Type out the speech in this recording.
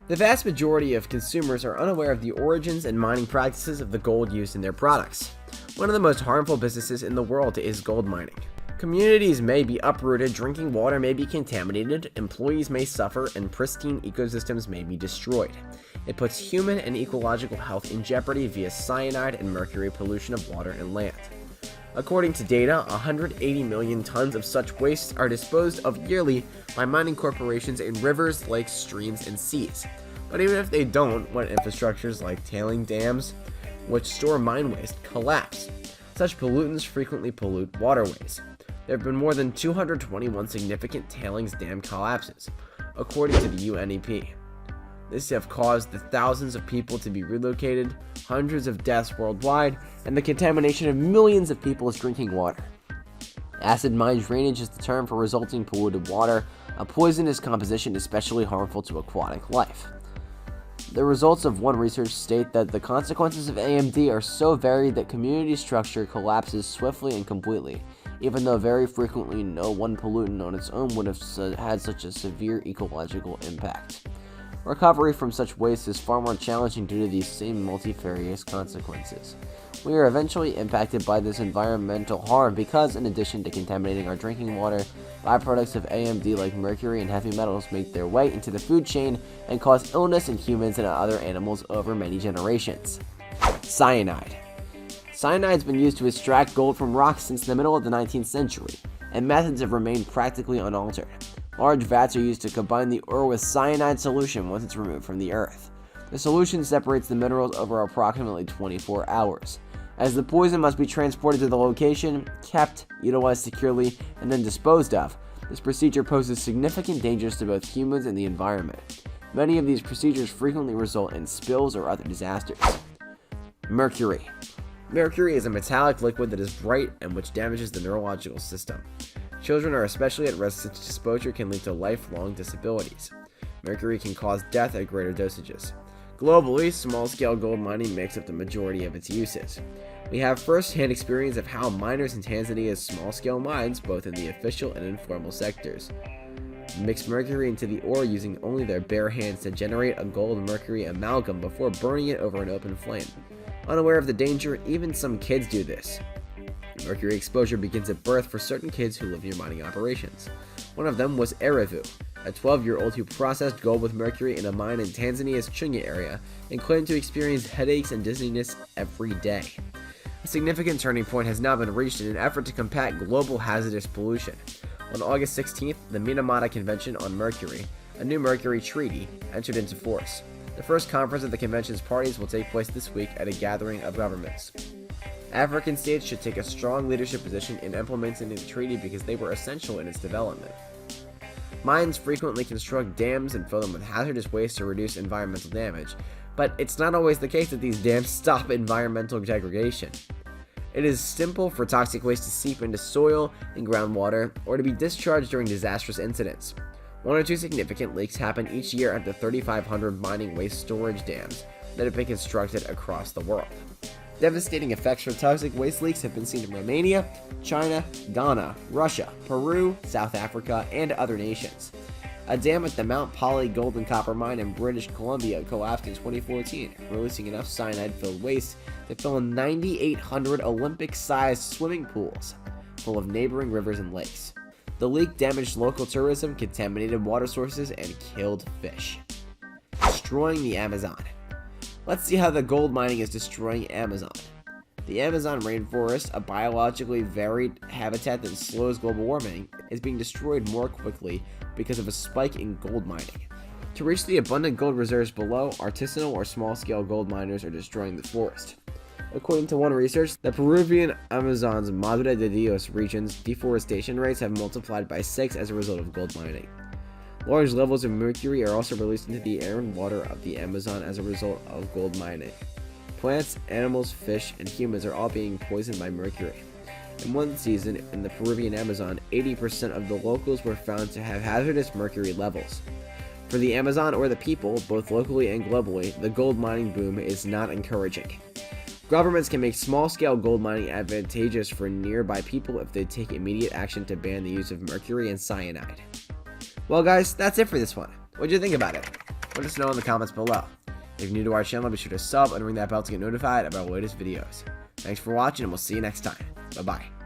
The vast majority of consumers are unaware of the origins and mining practices of the gold used in their products. One of the most harmful businesses in the world is gold mining. Communities may be uprooted, drinking water may be contaminated, employees may suffer, and pristine ecosystems may be destroyed. It puts human and ecological health in jeopardy via cyanide and mercury pollution of water and land. According to data, 180 million tons of such waste are disposed of yearly by mining corporations in rivers, lakes, streams, and seas. But even if they don't, when infrastructures like tailing dams, which store mine waste, collapse, such pollutants frequently pollute waterways. There have been more than 221 significant tailings dam collapses, according to the UNEP. This has caused the thousands of people to be relocated, hundreds of deaths worldwide, and the contamination of millions of people's drinking water. Acid mine drainage is the term for resulting polluted water, a poisonous composition especially harmful to aquatic life. The results of one research state that the consequences of AMD are so varied that community structure collapses swiftly and completely, even though very frequently no one pollutant on its own would have had such a severe ecological impact. Recovery from such waste is far more challenging due to these same multifarious consequences. We are eventually impacted by this environmental harm because, in addition to contaminating our drinking water, byproducts of AMD like mercury and heavy metals make their way into the food chain and cause illness in humans and other animals over many generations. Cyanide. Cyanide has been used to extract gold from rocks since the middle of the 19th century, and methods have remained practically unaltered. Large vats are used to combine the ore with cyanide solution once it's removed from the earth. The solution separates the minerals over approximately 24 hours. As the poison must be transported to the location, kept, utilized securely, and then disposed of, this procedure poses significant dangers to both humans and the environment. Many of these procedures frequently result in spills or other disasters. Mercury. Mercury is a metallic liquid that is bright and which damages the neurological system. Children are especially at risk since exposure can lead to lifelong disabilities. Mercury can cause death at greater dosages. Globally, small-scale gold mining makes up the majority of its uses. We have first-hand experience of how miners in Tanzania's small-scale mines, both in the official and informal sectors, mix mercury into the ore using only their bare hands to generate a gold-mercury amalgam before burning it over an open flame. Unaware of the danger, even some kids do this. Mercury exposure begins at birth for certain kids who live near mining operations. One of them was Erevu, a 12-year-old who processed gold with mercury in a mine in Tanzania's Chunya area and claimed to experience headaches and dizziness every day. A significant turning point has now been reached in an effort to combat global hazardous pollution. On August 16th, the Minamata Convention on Mercury, a new mercury treaty, entered into force. The first conference of the convention's parties will take place this week at a gathering of governments. African states should take a strong leadership position in implementing the treaty because they were essential in its development. Mines frequently construct dams and fill them with hazardous waste to reduce environmental damage, but it's not always the case that these dams stop environmental degradation. It is simple for toxic waste to seep into soil and groundwater or to be discharged during disastrous incidents. 1 or 2 significant leaks happen each year at the 3,500 mining waste storage dams that have been constructed across the world. Devastating effects from toxic waste leaks have been seen in Romania, China, Ghana, Russia, Peru, South Africa, and other nations. A dam at the Mount Poly gold and copper mine in British Columbia collapsed in 2014, releasing enough cyanide-filled waste to fill 9,800 Olympic-sized swimming pools full of neighboring rivers and lakes. The leak damaged local tourism, contaminated water sources, and killed fish, destroying the Amazon. Let's see how the gold mining is destroying Amazon. The Amazon rainforest, a biologically varied habitat that slows global warming, is being destroyed more quickly because of a spike in gold mining. To reach the abundant gold reserves below, artisanal or small-scale gold miners are destroying the forest. According to one research, the Peruvian Amazon's Madre de Dios region's deforestation rates have multiplied by 6 as a result of gold mining. Large levels of mercury are also released into the air and water of the Amazon as a result of gold mining. Plants, animals, fish, and humans are all being poisoned by mercury. In one season, in the Peruvian Amazon, 80% of the locals were found to have hazardous mercury levels. For the Amazon or the people, both locally and globally, the gold mining boom is not encouraging. Governments can make small-scale gold mining advantageous for nearby people if they take immediate action to ban the use of mercury and cyanide. Well guys, that's it for this one. What'd you think about it? Let us know in the comments below. If you're new to our channel, be sure to sub and ring that bell to get notified about our latest videos. Thanks for watching, and we'll see you next time. Bye-bye.